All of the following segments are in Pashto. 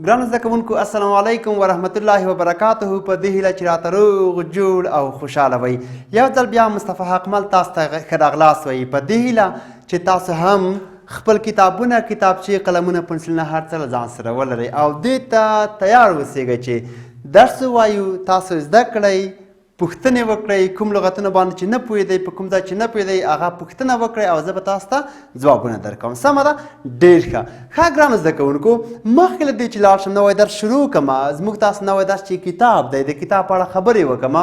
ګرانو زده کوونکو السلام علیکم ورحمت الله وبرکاته. په دې هیله چې راته روغ جوړ او خوشحاله وئ. یو ځل بیا مصطفی حقمل تاسو ته ښه راغلاست وایي په دې هیله چې تاسو هم خپل کتابونه، کتابچې، قلمونه، پنسلونه هر څه له ځان سره ولرئ او دې ته تیار اوسیږئ چې درس ووایو، تاسو زده کړئ، پوښتنې وکړئ، کوم لغتونه باندې چې نه پوهېدئ، په کوم ځای چې نه پوهېدئ هغه پوښتنه وکړئ او زه به تاسو ته ځوابونه درکوم. سمه ده؟ ډېر ښه. ګرانو زده کوونکو، مخکې له دې چې لاړ شم نوی درس شروع کړم، زموږ تاسو نوی درس چې کتاب دی د کتاب په اړه خبرې وکړم،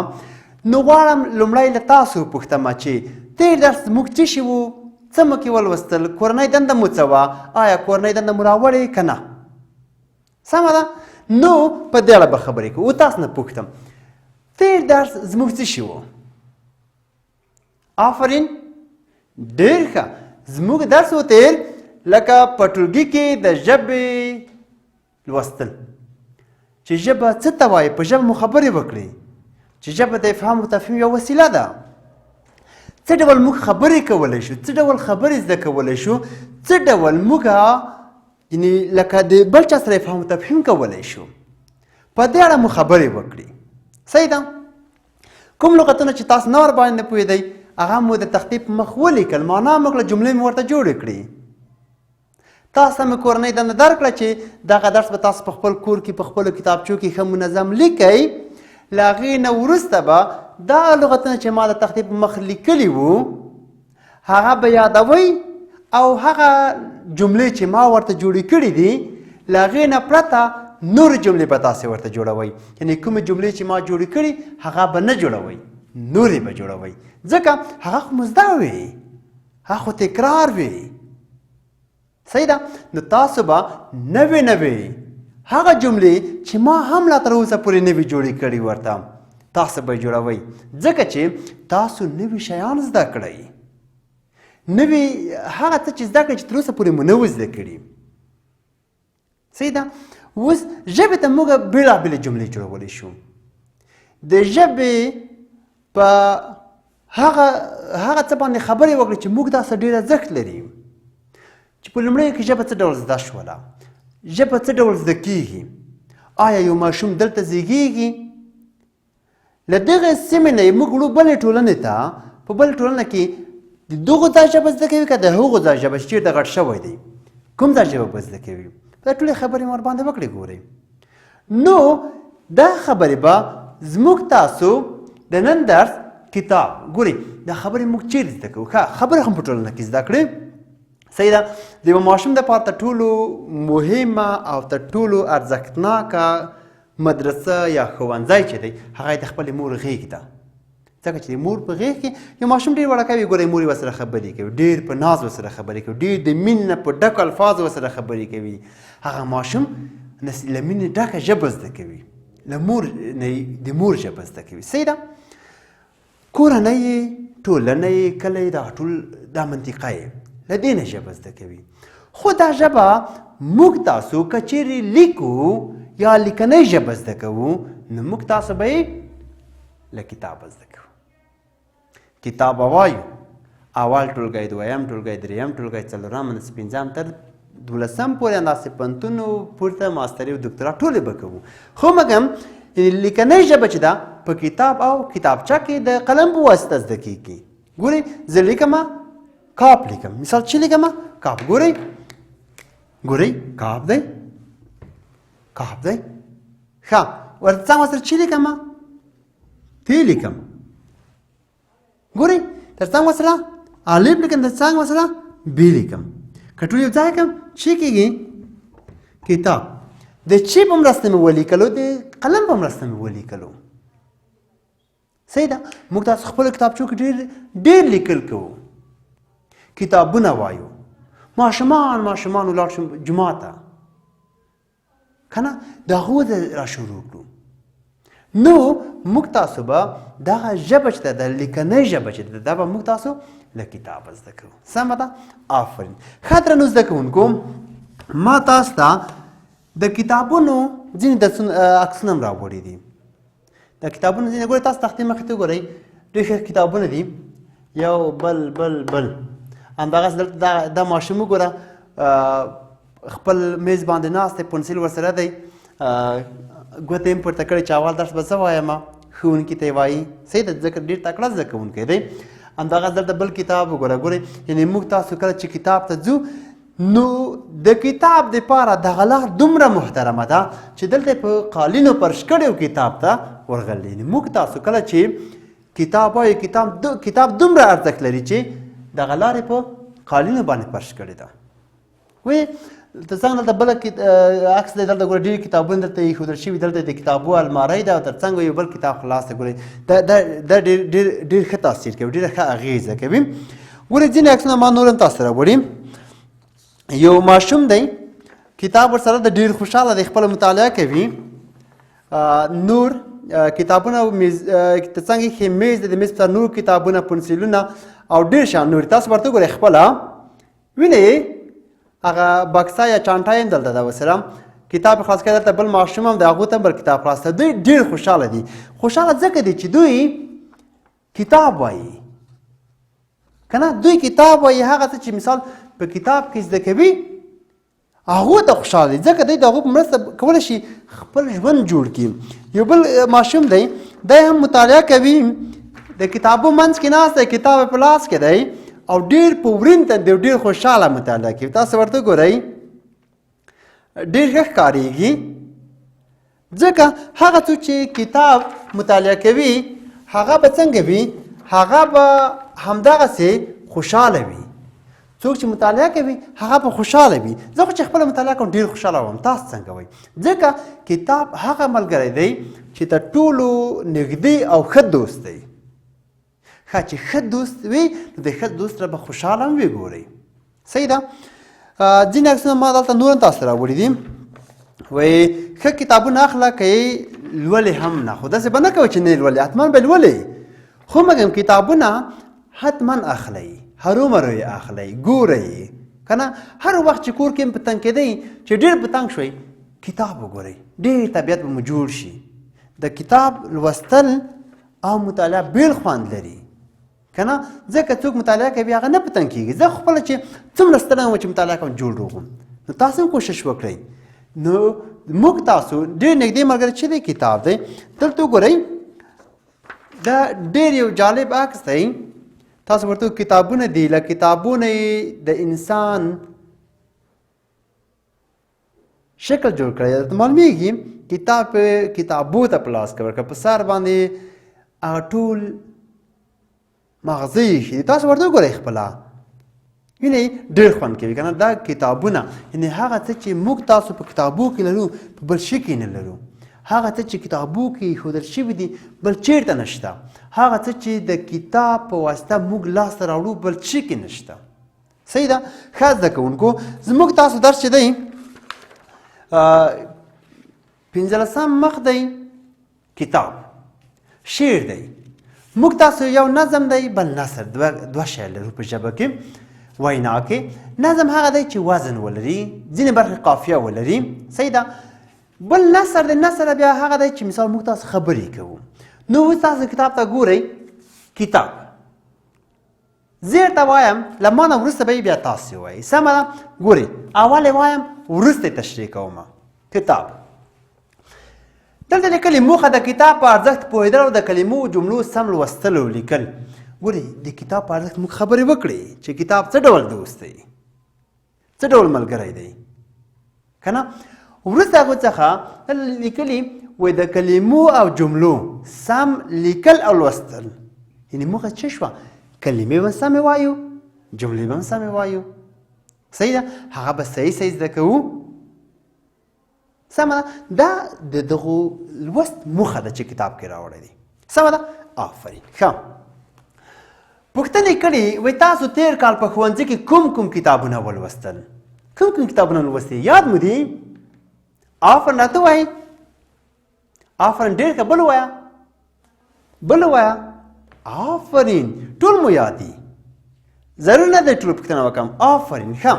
نو غواړم لومړی له تاسو وپوښتم چې تېر درس زموږ څه شي وو، څه مو کې ولوستل، کورنۍ دنده مو څه وه، آیا کورنۍ دنده مو راوړې که نه؟ سمه ده؟ نو په دې اړه به خبرې کوو. تاسو نه پوښتم تېر درس زموږ څه شي وو؟ آفرین، ډېر ښه. زموږ درس و تېر لکه په ټولګي کې د ژبې لوستل، چې ژبه څه ته وایي، په ژبه مو خبرې وکړئ، چې ژبه د افهام او تفهیم یوه وسیله ده. څه ډول موږ خبرې کولی شو، څه ډول خبرې زده کولی شو، څه ډول موږ یعنې لکه د بل چا سره افهام او تفهیم کولی شو، په دې اړه مو خبرې وکړي. صحیح ده؟ کوم لغتونه چې تاسو نه ورباندې نه پوهېدئ هغه مو د تختې په مخ ولیکل، معنا مو کړه، جملې مو ورته جوړې کړي. تاسو ته مې کورنۍ دنده درکړه چې دغه درس به تاسو په خپل کور کې په خپلو کتابچو کې ښه منظم لیکئ. له هغې نه وروسته به دا لغتونه چې ما د تختې په مخ لیکلي وو هغه به یادوئ او هغه جملې چې ما ورته جوړې کړي دي له هغې نه پرته نور جملې به تاسې ورته جوړوئ. یعنې کومې جملې چې ما جوړې کړي هغه به نه جوړوئ، نورې به جوړوئ، ځکه هغه خو مزده وي، هغه خو تکرار وي. صحیح ده؟ نو تاسو به نوې هغه جملې چې ما هم لا تر اوسه پورې نه وي جوړې کړي ورته تاسو به جوړوئ، ځکه چې تاسو نوي شیان زده کړئ، نوي هغه څه چې زده کړئ چې تر اوسه پورې مو نه و زده کړي. صحیح ده؟ اوس ژبې ته موږ بېلابېلې جملې جوړولی شو. د ژبې په هغه څه باندې خبرې وکړئ چې موږ داسې ډېر ارزښت لري، چې په لومړیو کې ژبه څه ډول زده شوله، ژبه څه ډول زده کېږي، آیا یو ماشوم دلته زیږېږي، له دغې سیمې نه موږ وړو بلې ټولنې ته، په بلې ټولنه کې د دغو ځای ژبه زده کوي که د هغو ځای ژبه چې چېرته غټ شوی دی، کوم ځای ژبه به زده کوي؟ دا ټولې خبرې مو ورباندې وکړې ګورئ. نو دا خبرې به زموږ تاسو د نن درس کتاب ګورئ دا خبرې موږ چیرې زده کوو؟ ښه خبرې هم په ټولنه کې زده کړې. صحیح ده؟ د یوه ماشوم دپاره تر ټولو مهمه او تر ټولو ارزښتناکه مدرسه یا ښوونځی چې دی هغه یې د خپلې مور غېږ ده، ځکه چې د مور په غېږ کې یو ماشوم ډېر وړکی وي، ګورئ مور یې ورسره خبرې کوي، ډېر په ناز ورسره خبرې کوي، ډېر د مینې نه په ډکو الفاظو ورسره خبرې کوي. هغه ماشوم له مینې ډکه ژبه زده کوي، له مور نه د مور ژبه زده کوي. صحیح ده؟ کورنۍ یې، ټولنه یې، کلی دا ټول دا منطقه یې له دې نه ژبه زده کوي. خو دا ژبه موږ تاسو که چیرې لیکو یا لیکنۍ ژبه زده کوو نو موږ تاسو به یې له کتابه زده کوو. کتاب به وایو اول ټولګی، دویم ټولګی، دریم ټولګی، څلورم، پنځم تر 12 پورې همداسې پوهنتون پورته ماستري او دکترا ټولې به کوو. خو مګم لیکنۍ ژبه چې ده په کتاب او کتابچه کې د قلم په واسطه زده کېږي. ګورئ زه لیکم کاپ لیکم، مثال چې لیکم کاپ، ګورئ کاپ دی، کاپ دی. ښه ورته څنګ ورسره چې لیکم تی لیکم، ګورئ تر څنګ ورسره الف لیکم، تر څنګ ورسره بي لیکم، که ټول یو ځای کړم چې کېږي کتاب. د چې په مرسته مې ولیکلو، د قلم په مرسته مې ولیکلو. صحیح ده؟ موږ تاسو خپلو کتابچو کې ډېر لیکل کوو، کتابونه وایو، ماشومان ولاړ شو جومات ته که نه د هغو را شروع کړو. نو موږ تاسو به دغه ژبه چې ده د لیکنۍ ژبه چې ده دا به موږ تاسو له کتابه زده کوو. سمه ده؟ آفرین. ښه درنو زده کوونکو، ما تاسو ته د کتابونو ځینې عکسونه هم راوړي دي. د کتابونو ځینې ګورئ تاسو تختې مخې ته ګورئ ډېر ښه کتابونه دي، یو بل همدغسې دلته دا ماشوم وګوره خپل میز باندې ناست دی پنسل ورسره دی ګوته یې پورته کړې چې اول درس به زه وایم ښوونکي ته یې وایي صحیح ده ځکه ډېر تکړه زده کوونکی دی همدغه دلته بل کتاب وګوره ګورئ یعنې موږ تاسو کله چې کتاب ته ځو نو د کتاب دپاره دغه لار دومره محترمه ده چې دلته په قالینو فرش کړی کتاب ته ورغلی یعنې موږ تاسو کله چې کتاب وایو کتاب دومره ارزښت لري چې دغه لارې په قالینو باندې فرش کړې ده وایي تر څنګ دلته بله عکس دی دلته ګوره ډېر کتابونه دلته ایښودل شوي دلته د کتابو الماری ده او تر څنګ یو بل کتاب خلاص دی ګورئ دا ډېر ښه تاثیر کوي ډېره ښه اغېزه کوي ګورئ ځینې عکسونه ما نور هم تاسو سره وړي یو ماشوم دی کتاب ورسره د ډېر خوشحاله دی خپله مطالعه کوي نور کتابونه تر څنګ ایښي میز دی د میز په سر نور کتابونه پنسلونه او ډېر شیان نور تاسو ورته وګورئ خپله وینئ هغه بکسه یا چانټه هم دلته ده ورسره کتاب خلاص کړی دلته بل ماشوم هم د هغو ته هم بل کتاب خلاص کړی دوی ډېر خوشحاله دي خوشحاله ځکه دي چې دوی کتاب وایي که نه دوی کتاب وایي هغه څه چې مثال په کتاب کې زده کوي هغو ته خوشحاله دي ځکه دوی د هغو په مرسته کولی شي خپل ژوند جوړ کړي یو بل ماشوم دی دی هم مطالعه کوي د کتابو منځ کې ناست دی کتاب یې په لاس کې دی او ډېر په ورین تندي او ډېر خوشحاله مطالعه کوي تاسو ورته ګورئ ډېر ښه ښکارېږي ځکه هغه څوک چې کتاب مطالعه کوي هغه به څنګه وي هغه به همدغسې خوشحاله وي څوک چې مطالعه کوي هغه به خوشحاله وي زه خو چې خپله مطالعه کوم ډېر خوشحاله وم تاسو څنګه وایي ځکه کتاب هغه ملګری دی چې تر ټولو نږدې او ښه دوست دی ښه چې ښه دوست وي نو د ښه دوست سره به خوشحاله هم وي ګورئ صحیح ده ځینې عکسونه ما دلته نور هم تاسو راوړي دي وایي ښه کتابونه اخله که یې لولې هم نه خو داسې به نه کوئ چې نه یې لولې حتما به لولې خو مګم کتابونه حتما اخلئ هرومرو یې اخلئ ګورئ که نه هر وخت چې کور کې هم په تنګ کېدئ چې ډېر په تنګ شوئ کتاب وګورئ ډېر طبیعت به مو جوړ شي د کتاب لوستل او مطالعه بیل خوند لري که نه ځکه څوک مطالعه کوي هغه نه په تنګ کېږي زه خپله چې څومره ستړی وم چې مطالعه کوم جوړ روغ وم نو تاسو هم کوشش وکړئ نو موږ تاسو ډېر نږدې ملګری چې دی کتاب دی دلته وګورئ دا ډېر یو جالب عکس دی تاسو ورته کتابونه دي له کتابونه یې د انسان شکل جوړ کړی درته معلومیږي کتاب کتابو ته په لاس کې ورکړه په سر باندې هغه ټول مغزه ایښي دي تاسو ورته وګورئ خپله وینئ ډېر خوند کوي که نه دا کتابونه یعنې هغه څه چې موږ تاسو په کتابو کې لرو په بل شي کې نه لرو هغه څه چې کتابو کې ایښودل شوي دي بل چېرته نشته هغه څه چې د کتاب په واسطه موږ لاسته راوړو بل شي کې نشته صحیح ده ښه زده کوونکو زموږ تاسو درس چې دی 15 مخ دی کتاب شعر دی موږ تاسو یو نظم دی بل نثر دوه شی لرو په ژبه کې وینا کې نظم هغه دی چې وزن ولري ځینې برخې قافیه ولري صحیح ده بل نثر دی نثر بیا هغه دی چې مثال موږ تاسو خبرې کوو نو اوس تاسو کتاب ته ګورئ کتاب زیر ته وایم له ما نه وروسته به بیا تاسې وایي سمه ده ګورئ اول یې وایم وروسته یې تشریح کوم کتاب دلته لیکلي موخه د کتاب په ارزښت پوهېدل او د کلمو جملو سم لوستل او لیکل ګورئ د کتاب په ارزښت موږ خبرې وکړې چې کتاب څه ډول دوست دی څه ډول ملګری دی که نه وروسته هغو څخه لیکلي وایي د کلمو او جملو سم لیکل او لوستل یعنې موخه څه شوه کلمې به سمې وایو جملې به هم سمې وایو صحیح ده هغه به صحیح زده کوو سمه ده دا د دغو لوست موخه ده چې کتاب کې راوړی دی سمه ده آفرین ښه پوښتنې کړي وایي تاسو تېر کال په ښوونځي کې کوم کتابونه ولوستل کوم کتابونه ولوستي یاد مو دي آفرین راته وایي آفرین ډېر ښه بل ووایه بل ووایه آفرین ټول مو یاد دي ضرور نه دی ټول پوښتنه وکړم آفرین ښه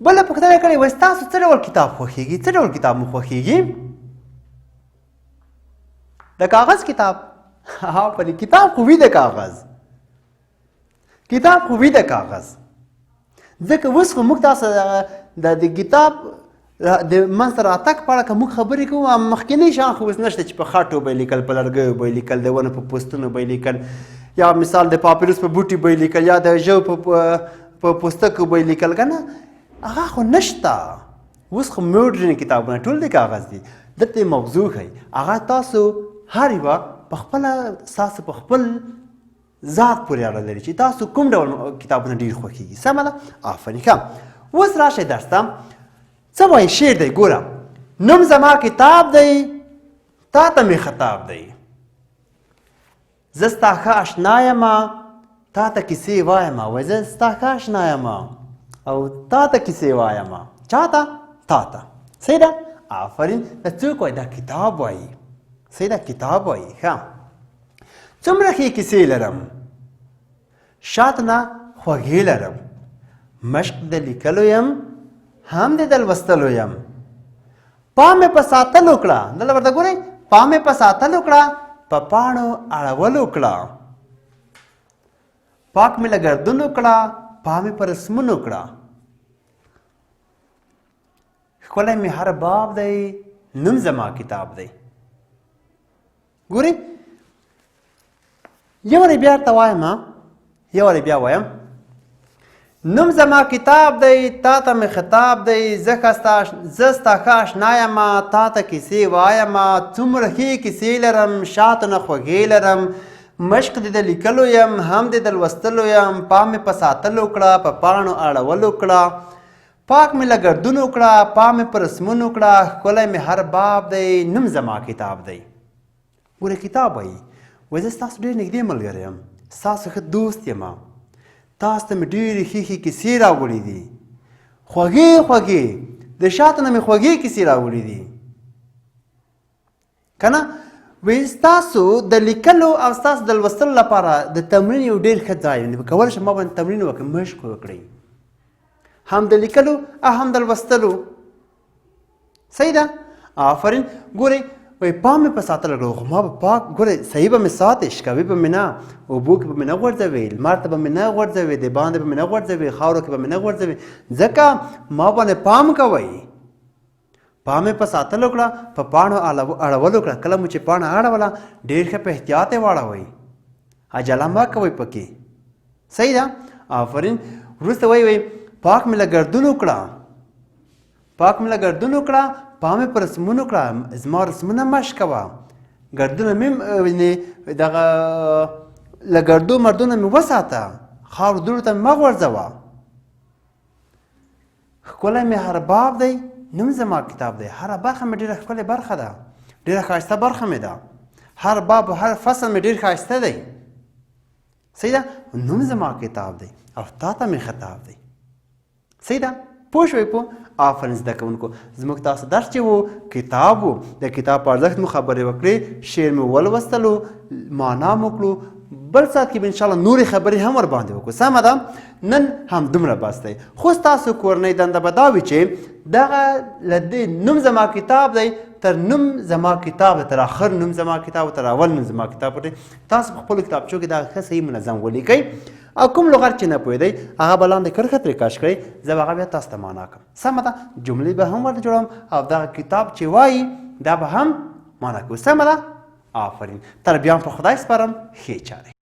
بله پوښتنه کړې وایي ستاسو څه ډول کتاب خوښېږي څه ډول کتاب مو خوښېږي د کاغذ کتاب آفرین کتاب خو وي د کاغذ کتاب خو وي د کاغذ ځکه اوس خو موږ تاسو د کتاب د منځ راتګ په اړه که موږ خبرې کوو مخکینی شیان خو اوس نشته چې په خټو به یې لیکل په لرګیو به یې لیکل د ونو په پوستونو به یې لیکل یا مثال د پاپیروس په بوټي به یې لیکل یا د ژو په پوستکو به یې لیکل که نه هغه خو نشته اوس خو موډرن کتابونه ټول د کاغذ دي دلته موضوع ښایي هغه تاسو هر یوه په خپله ستاسو په خپل ذات پورې اړه لري چې تاسو کوم ډول کتابونه ډېر خوښېږي سمه ده آفرین ښه اوس راشئ درس ته څه وایي شعر دی ګوره نوم زما کتاب دی تا ته مې خطاب دی زه ستا ښه اشنا یمه تا ته کیسې وایم وایي زه ستا ښه اشنا یمه او تا ته کیسې وایم چا ته تا ته صحیح ده آفرین دا څوک وایي دا کتاب وایي صحیح ده کتاب وایي ښه څومره ښې کیسې لرم شاته نه خوږې لرم مشق د لیکلو یم هم د لوستلو یم پام مې په ساتلو کړه دلته ورته ګورئ پام مې په ساتلو کړه په پاڼو اړولو کړه پاک مې له ګردونو کړه پام مې په رسمونو کړه ښکلی مې هر باب دی نوم زما کتاب دی ګورئ یو وارې بیا ورته وایم یو وارې بیا وایم نوم زما کتاب دی تا ته مې خطاب دی زه ستا ښه اشنا یم تا ته کیسې وایم څومره ښې کیسې لرم شاته نه خوږې لرم مشق د لیکلو یم هم د لوستلو یم پام مې په ساتلو کړه په پاڼو اړولو کړه پاک مې له ګردونو کړه پام مې په رسمونو کړه ښکلی مې هر باب دی نوم زما کتاب دی ګوره کتاب وایي وایي زه ستاسو ډېر نږدې ملګری یم ستاسو ښه دوست یم تاسو ته مې ډېرې ښې ښې کیسې راوړي دي خوږې خوږې د شاته نه مې خوږې کیسې راوړي دي که نه وایي ستاسو د لیکلو او ستاسو د لوستلو لپاره د تمرین یو ډېر ښه ځای دی کولی شم ما باندې تمرین وکړئ مشق وکړئ هم د لیکلو او هم د لوستلو صحیح ده آفرین ګورئ وایي پام مې په ساتلو کړه خو ما به پاک ګورئ صحیح به مې ساتئ شکوي به مې نه اوبو کې به مې نه غورځوئ لمر ته به مې نه غورځوئ د باندې به مې نه غورځوئ خاورو کې به مې نه غورځوئ ځکه ما باندې پام کوئ پام مې په ساتلو کړه په پاڼو اړولو کړه کله مو چې پاڼه اړوله ډېر ښه په احتیاط یې واړوئ عجله مه کوئ پکې صحیح ده آفرین وروسته وایي پاک مې له ګردونو کړه پاک مې له ګردونو کړه پام مې په رسمونو کړه زما رسمونه مشق کوه ګردونه مې دغه له ګردو مردونه مې وساته خاورو دوړو ته مې مه غورځوه ښکلی مې هر باب دی نوم زما کتاب دی هره برخه مې ډېره ښکلې برخه ده ډېره ښایسته برخه مې ده هر باب هر فصل مې ډېر ښایسته دی صحیح ده نوم زما کتاب دی او تا ته مې خطاب دی صحیح ده پوه شوئ په آفرین زده کوونکو زموږ تاسو درس چې و کتاب و د کتاب په ارزښت مو خبرې وکړې شعر مې ولوستلو معنا مو کړو بل ساعت کې به انشاءالله نورې خبرې هم ورباندې وکړو سمه ده نن همدومره بس دی خو ستاسو کورنۍ دنده به دا وي چې دغه له دې نوم زما کتاب دی تر نوم زما کتاب تر آخر نوم زما کتاب تر اول نوم زما کتاب پورې تاسو په خپلو کتابچو کې دغه ښه صحیح منظم ولیکئ او کوم لغت چې نه پوهېدئ هغه به لاندې کرښه ترې کش کړئ زه به هغه بیا تاسو ته معنا کړم سمه ده جملې به هم ورته جوړوم او دغه کتاب چې وایي دا به هم معنا کوو سمه ده آفرین تر بیا په خدای سپارم ښې چارې